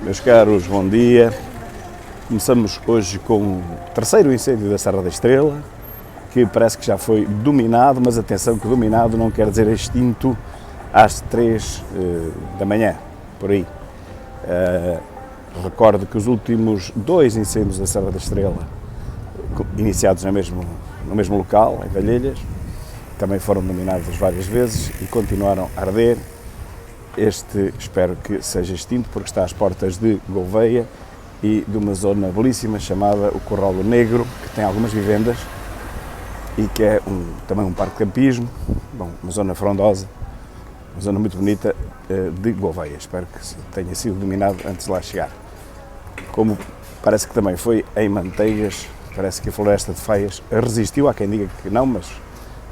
Meus caros, bom dia. Começamos hoje com o terceiro incêndio da Serra da Estrela, que parece que já foi dominado, mas atenção que dominado não quer dizer extinto às 3 da manhã, por aí. Recordo que os últimos 2 incêndios da Serra da Estrela, iniciados no mesmo local, em Valhelhas, também foram dominados várias vezes e continuaram a arder. Este espero que seja extinto porque está às portas de Gouveia e de uma zona belíssima chamada o Corral do Negro, que tem algumas vivendas e que é também um parque de campismo, uma zona frondosa, uma zona muito bonita de Gouveia. Espero que tenha sido dominado antes de lá chegar. Como parece que também foi em Manteigas, parece que a Floresta de Faias resistiu, há quem diga que não, mas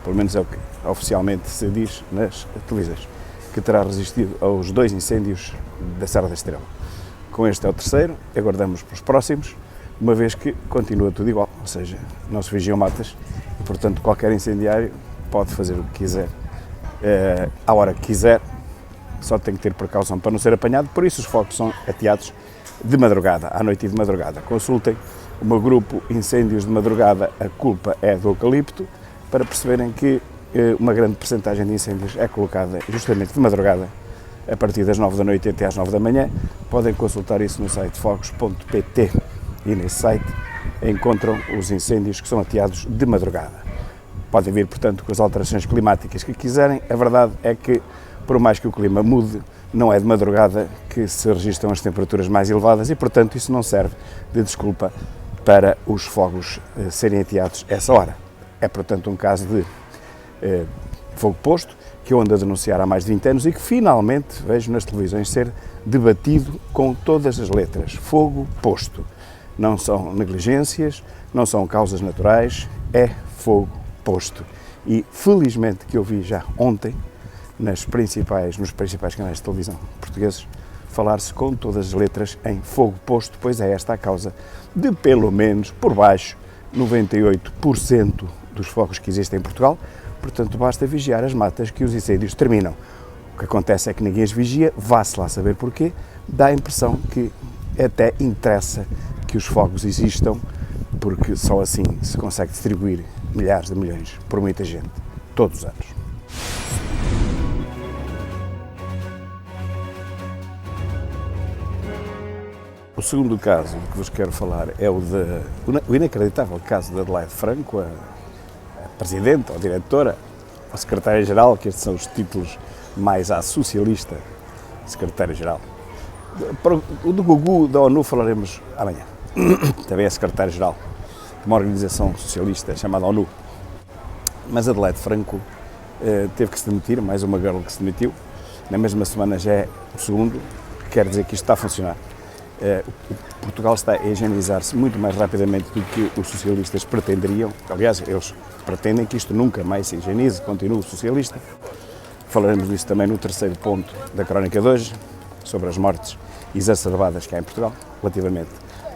pelo menos é o que oficialmente se diz nas televisões, que terá resistido aos 2 incêndios da Serra da Estrela. Com este é o terceiro, aguardamos para os próximos, uma vez que continua tudo igual, ou seja, não se vigiam matas e, portanto, qualquer incendiário pode fazer o que quiser, à hora que quiser, só tem que ter precaução para não ser apanhado, por isso os focos são ateados de madrugada, à noite e de madrugada. Consultem o meu grupo Incêndios de Madrugada, a culpa é do eucalipto, para perceberem que uma grande percentagem de incêndios é colocada justamente de madrugada, a partir das 9 da noite até às 9 da manhã. Podem consultar isso no site fogos.pt e nesse site encontram os incêndios que são ateados de madrugada. Podem vir, portanto, com as alterações climáticas que quiserem. A verdade é que, por mais que o clima mude, não é de madrugada que se registram as temperaturas mais elevadas e, portanto, isso não serve de desculpa para os fogos serem ateados a essa hora. É, portanto, um caso de fogo posto, que eu ando a denunciar há mais de 20 anos e que finalmente vejo nas televisões ser debatido com todas as letras. Fogo posto. Não são negligências, não são causas naturais, é fogo posto. E felizmente que eu vi já ontem, nos principais canais de televisão portugueses, falar-se com todas as letras em fogo posto, pois é esta a causa de, pelo menos, por baixo, 98% dos fogos que existem em Portugal. Portanto, basta vigiar as matas que os incêndios terminam. O que acontece é que ninguém as vigia, vá-se lá saber porquê, dá a impressão que até interessa que os fogos existam, porque só assim se consegue distribuir milhares de milhões por muita gente, todos os anos. O segundo caso de que vos quero falar é o inacreditável caso de Adelaide Franco, a presidente, ou diretora, ou secretária-geral, que estes são os títulos mais à socialista, secretária-geral. O do Gugu da ONU falaremos amanhã. Também é secretária-geral de uma organização socialista chamada ONU. Mas Adelaide Franco teve que se demitir, mais uma girl que se demitiu. Na mesma semana já é o segundo, que quer dizer que isto está a funcionar. Portugal está a higienizar-se muito mais rapidamente do que os socialistas pretenderiam. Aliás, eles pretendem que isto nunca mais se higienize, continue socialista. Falaremos disso também no terceiro ponto da crónica de hoje, sobre as mortes exacerbadas que há em Portugal, relativamente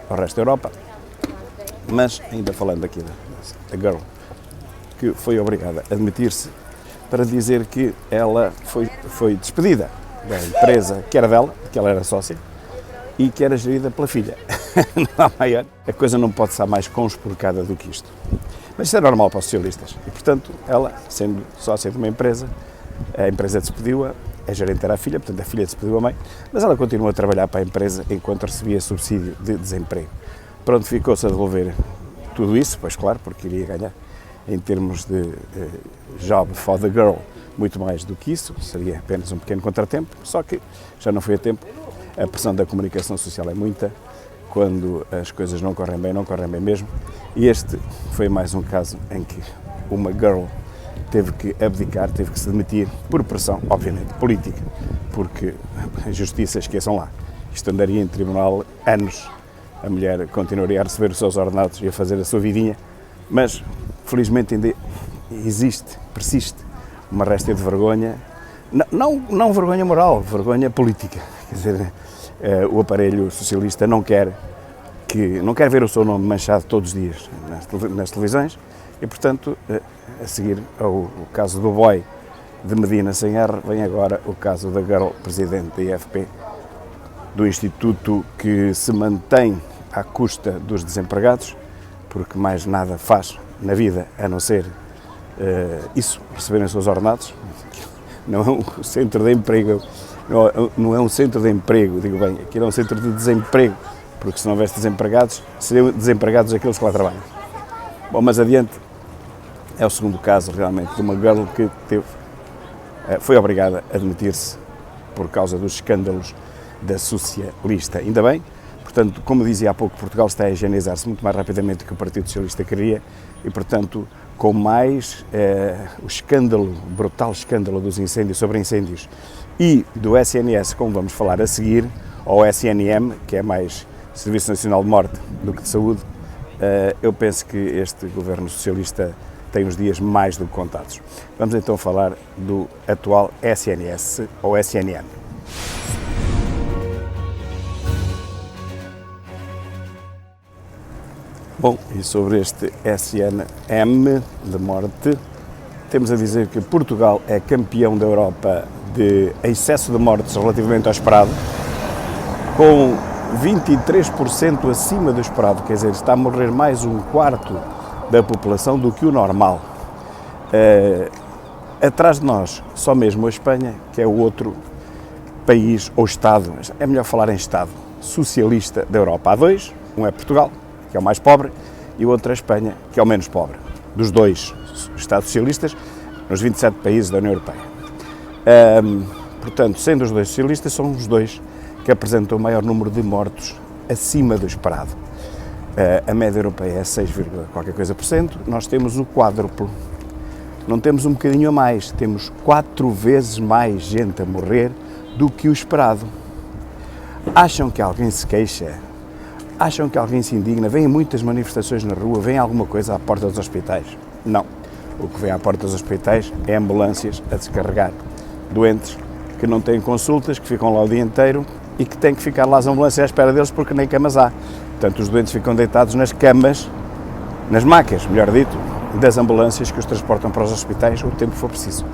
ao resto da Europa. Mas, ainda falando aqui da girl, que foi obrigada a demitir-se para dizer que ela foi despedida da empresa que era dela, que ela era sócia, e que era gerida pela filha. Não há maior. A coisa não pode estar mais conspurcada do que isto. Mas isso é normal para os socialistas. E, portanto, ela, sendo sócia de uma empresa, a empresa despediu-a, a gerente era a filha, portanto, a filha despediu a mãe, mas ela continuou a trabalhar para a empresa enquanto recebia subsídio de desemprego. Pronto, ficou-se a devolver tudo isso, pois claro, porque iria ganhar, em termos de job for the girl, muito mais do que isso, seria apenas um pequeno contratempo, só que já não foi a tempo. A pressão da comunicação social é muita, quando as coisas não correm bem mesmo, e este foi mais um caso em que uma girl teve que abdicar, teve que se demitir, por pressão, obviamente, política, porque a justiça, esqueçam lá, isto andaria em tribunal anos, a mulher continuaria a receber os seus ordenados e a fazer a sua vidinha, mas felizmente ainda existe, persiste, uma réstia de vergonha, não vergonha moral, vergonha política. Quer dizer, o aparelho socialista não quer ver o seu nome manchado todos os dias nas televisões e, portanto, a seguir ao caso do boy de Medina sem R, vem agora o caso da girl presidente da IFP, do instituto que se mantém à custa dos desempregados, porque mais nada faz na vida a não ser isso, receberem os seus ordenados. Não é um centro de emprego, não é um centro de emprego, digo bem, aquilo é um centro de desemprego, porque se não houvesse desempregados, seriam desempregados aqueles que lá trabalham. Bom, mas adiante, é o segundo caso realmente de uma girl que foi obrigada a demitir-se por causa dos escândalos da socialista. Ainda bem, portanto, como dizia há pouco, Portugal está a higienizar-se muito mais rapidamente do que o Partido Socialista queria e, portanto, com mais o escândalo, o brutal escândalo dos incêndios, sobre incêndios e do SNS, como vamos falar a seguir, ou SNM, que é mais Serviço Nacional de Morte do que de Saúde, eu penso que este governo socialista tem os dias mais do que contados. Vamos então falar do atual SNS ou SNM. Bom, e sobre este SNM de morte, temos a dizer que Portugal é campeão da Europa de excesso de mortes relativamente ao esperado, com 23% acima do esperado, quer dizer, está a morrer mais um quarto da população do que o normal. Atrás de nós, só mesmo a Espanha, que é o outro país ou Estado, é melhor falar em Estado, socialista da Europa. Há dois, um é Portugal, que é o mais pobre, e o outro é a Espanha, que é o menos pobre, dos dois Estados socialistas, nos 27 países da União Europeia. Portanto, sendo os dois socialistas, são os dois que apresentam o maior número de mortos acima do esperado. A média europeia é 6, qualquer coisa por cento, nós temos o quádruplo. Não temos um bocadinho a mais, temos 4 vezes mais gente a morrer do que o esperado. Acham que alguém se queixa? Acham que alguém se indigna? Vêm muitas manifestações na rua, vem alguma coisa à porta dos hospitais? Não. O que vem à porta dos hospitais é ambulâncias a descarregar doentes que não têm consultas, que ficam lá o dia inteiro e que têm que ficar lá as ambulâncias à espera deles porque nem camas há. Portanto, os doentes ficam deitados nas camas, nas macas, melhor dito, das ambulâncias que os transportam para os hospitais o tempo que for preciso.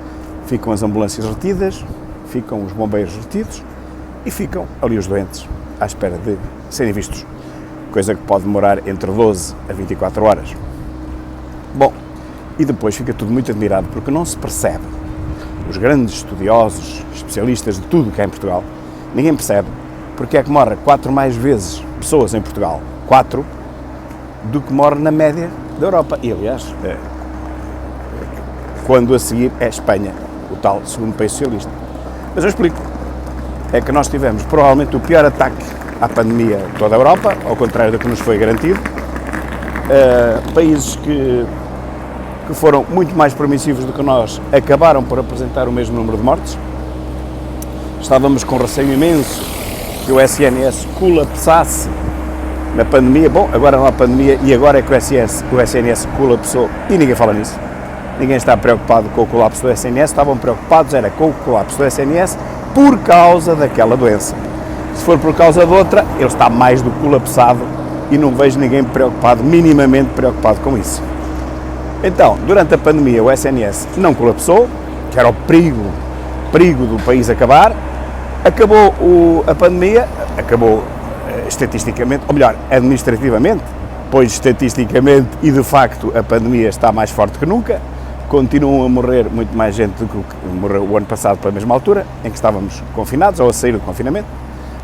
Ficam as ambulâncias retidas, ficam os bombeiros retidos e ficam ali os doentes à espera de serem vistos. Coisa que pode demorar entre 12 a 24 horas. Bom, e depois fica tudo muito admirado porque não se percebe. Os grandes estudiosos, especialistas de tudo que é em Portugal, ninguém percebe porque é que morre 4 mais vezes pessoas em Portugal, 4, do que morre na média da Europa. E, aliás, quando a seguir é a Espanha, o tal segundo país socialista. Mas eu explico. É que nós tivemos provavelmente o pior ataque à pandemia de toda a Europa, ao contrário do que nos foi garantido. Países que foram muito mais permissivos do que nós acabaram por apresentar o mesmo número de mortes. Estávamos com receio imenso que o SNS colapsasse na pandemia. Bom, agora não há pandemia e agora é que o SNS colapsou e ninguém fala nisso. Ninguém está preocupado com o colapso do SNS, estavam preocupados era com o colapso do SNS por causa daquela doença. Se for por causa de outra, ele está mais do que colapsado e não vejo ninguém preocupado, minimamente preocupado com isso. Então, durante a pandemia o SNS não colapsou, que era o perigo do país acabar. Acabou a pandemia, acabou estatisticamente, ou melhor, administrativamente, pois estatisticamente e de facto a pandemia está mais forte que nunca, continuam a morrer muito mais gente do que morreu o ano passado pela mesma altura, em que estávamos confinados ou a sair do confinamento,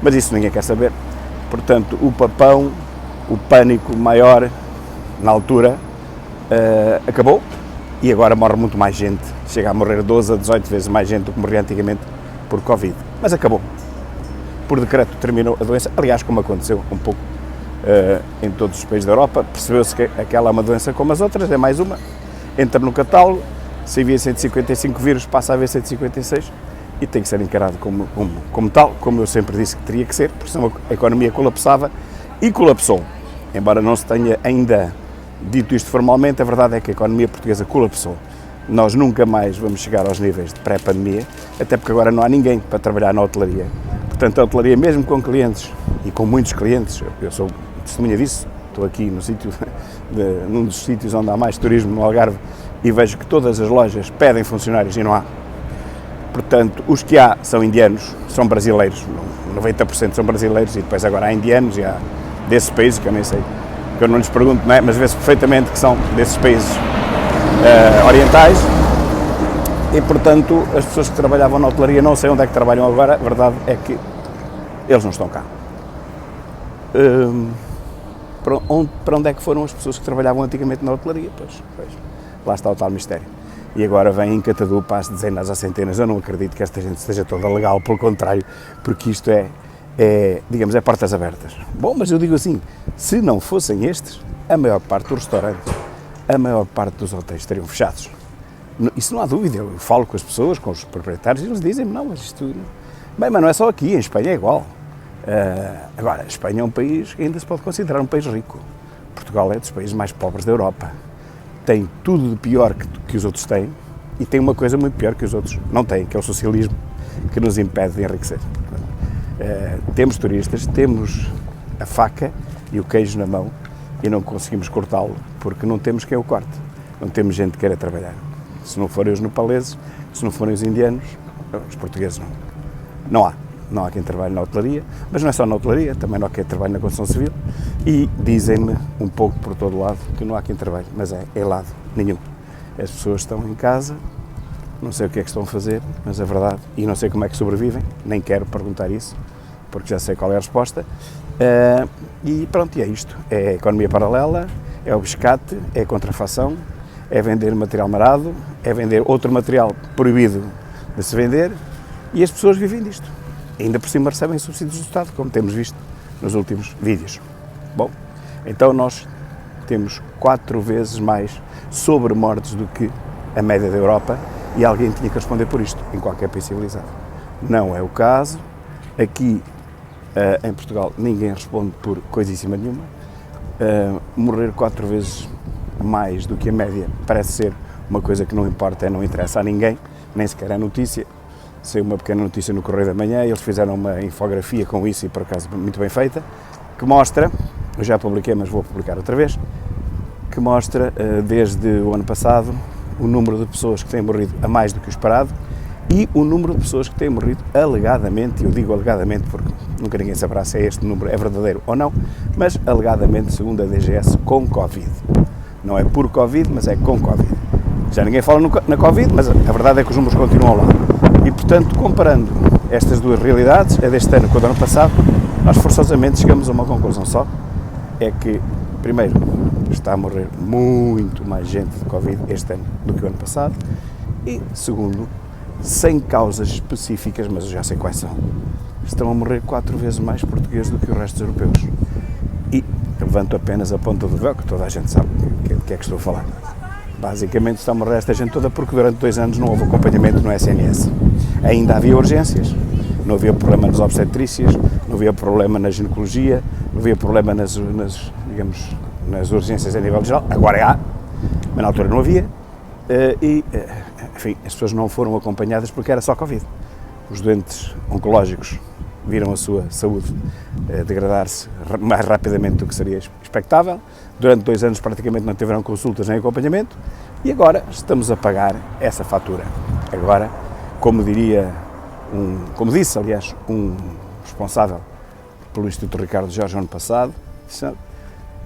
mas isso ninguém quer saber. Portanto, o papão, o pânico maior na altura acabou e agora morre muito mais gente, chega a morrer 12 a 18 vezes mais gente do que morria antigamente por Covid, mas acabou. Por decreto terminou a doença, aliás, como aconteceu um pouco em todos os países da Europa, percebeu-se que aquela é uma doença como as outras, é mais uma, entra no catálogo, se havia 155 vírus, passa a haver 156 e tem que ser encarado como tal, como eu sempre disse que teria que ser, porque senão a economia colapsava e colapsou. Embora não se tenha ainda dito isto formalmente, a verdade é que a economia portuguesa colapsou. Nós nunca mais vamos chegar aos níveis de pré-pandemia, até porque agora não há ninguém para trabalhar na hotelaria. Portanto, a hotelaria, mesmo com clientes, e com muitos clientes, eu sou testemunha disso, estou aqui num dos sítios onde há mais turismo, no Algarve, e vejo que todas as lojas pedem funcionários e não há. Portanto, os que há são indianos, são brasileiros, 90% são brasileiros, e depois agora há indianos e há desses países que eu nem sei, que eu não lhes pergunto, não é? Mas vê-se perfeitamente que são desses países orientais, e portanto as pessoas que trabalhavam na hotelaria, não sei onde é que trabalham agora, a verdade é que eles não estão cá. Para onde é que foram as pessoas que trabalhavam antigamente na hotelaria? Pois, lá está o tal mistério. E agora vem em catadupa às dezenas, às centenas. Eu não acredito que esta gente esteja toda legal, pelo contrário, porque isto digamos, é portas abertas. Bom, mas eu digo assim, se não fossem estes, a maior parte dos restaurantes, a maior parte dos hotéis estariam fechados. Isso não há dúvida, eu falo com as pessoas, com os proprietários, e eles dizem-me, não, mas isto... Bem, mas não é só aqui, em Espanha é igual. Agora, a Espanha é um país que ainda se pode considerar um país rico. Portugal é dos países mais pobres da Europa. Tem tudo de pior que os outros têm, e tem uma coisa muito pior que os outros não têm, que é o socialismo, que nos impede de enriquecer. Temos turistas, temos a faca e o queijo na mão e não conseguimos cortá-lo porque não temos quem o corte, não temos gente que queira trabalhar. Se não forem os nepaleses, se não forem os indianos, os portugueses não há quem trabalhe na hotelaria, mas não é só na hotelaria, também não há quem trabalhe na construção civil, e dizem-me um pouco por todo lado que não há quem trabalhe, mas é lado nenhum. As pessoas estão em casa, não sei o que é que estão a fazer, mas é verdade, e não sei como é que sobrevivem, nem quero perguntar isso, porque já sei qual é a resposta, e pronto, e é isto, é a economia paralela, é o biscate, é a contrafação, é vender material marado, é vender outro material proibido de se vender, e as pessoas vivem disto. Ainda por cima recebem subsídios do Estado, como temos visto nos últimos vídeos. Bom, então nós temos 4 vezes mais sobremortes do que a média da Europa, e alguém tinha que responder por isto, em qualquer país civilizado. Não é o caso. Aqui, em Portugal, ninguém responde por coisíssima nenhuma. Morrer 4 vezes mais do que a média parece ser uma coisa que não importa, não interessa a ninguém, nem sequer é notícia. Saiu uma pequena notícia no Correio da Manhã, eles fizeram uma infografia com isso, e por acaso muito bem feita, que mostra, eu já publiquei, mas vou publicar outra vez, que mostra desde o ano passado o número de pessoas que têm morrido a mais do que o esperado e o número de pessoas que têm morrido alegadamente, e eu digo alegadamente porque nunca ninguém saberá se este número é verdadeiro ou não, mas alegadamente, segundo a DGS, com Covid. Não é por Covid, mas é com Covid. Já ninguém fala na Covid, mas a verdade é que os números continuam lá. E, portanto, comparando estas duas realidades, a deste ano com o do ano passado, nós forçosamente chegamos a uma conclusão só, é que, primeiro, está a morrer muito mais gente de Covid este ano do que o ano passado, e, segundo, sem causas específicas, mas eu já sei quais são, estão a morrer 4 vezes mais portugueses do que o resto dos europeus. E levanto apenas a ponta do véu, que toda a gente sabe do que é que estou a falar. Basicamente está a morrer esta gente toda porque durante 2 anos não houve acompanhamento no SNS. Ainda havia urgências, não havia problema nas obstetrícias, não havia problema na ginecologia, não havia problema nas urgências a nível geral, agora há, mas na altura não havia, enfim, as pessoas não foram acompanhadas porque era só Covid. Os doentes oncológicos viram a sua saúde degradar-se mais rapidamente do que seria expectável. Durante 2 anos praticamente não tiveram consultas nem acompanhamento, e agora estamos a pagar essa fatura. Agora, como disse, aliás, um responsável pelo Instituto Ricardo Jorge ano passado,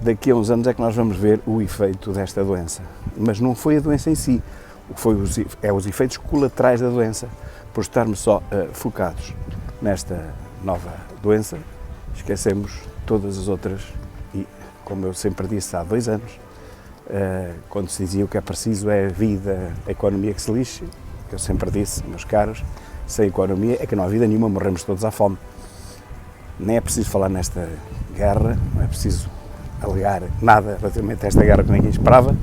daqui a uns anos é que nós vamos ver o efeito desta doença. Mas não foi a doença em si, o que foi os efeitos colaterais da doença. Por estarmos só focados nesta nova doença, esquecemos todas as outras, e como eu sempre disse há 2 anos, quando se dizia o que é preciso é a vida, a economia que se lixe, eu sempre disse, meus caros, sem economia é que não há vida nenhuma, morremos todos à fome. Nem é preciso falar nesta guerra, não é preciso alegar nada relativamente a esta guerra que ninguém esperava,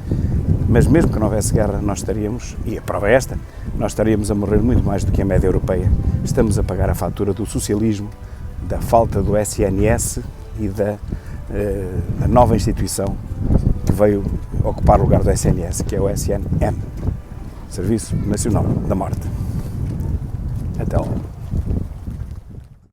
mas mesmo que não houvesse guerra, nós estaríamos, e a prova é esta, nós estaríamos a morrer muito mais do que a média europeia. Estamos a pagar a fatura do socialismo, da falta do SNS e da nova instituição que veio ocupar o lugar do SNS, que é o SNM, Serviço Nacional da Morte. Até lá.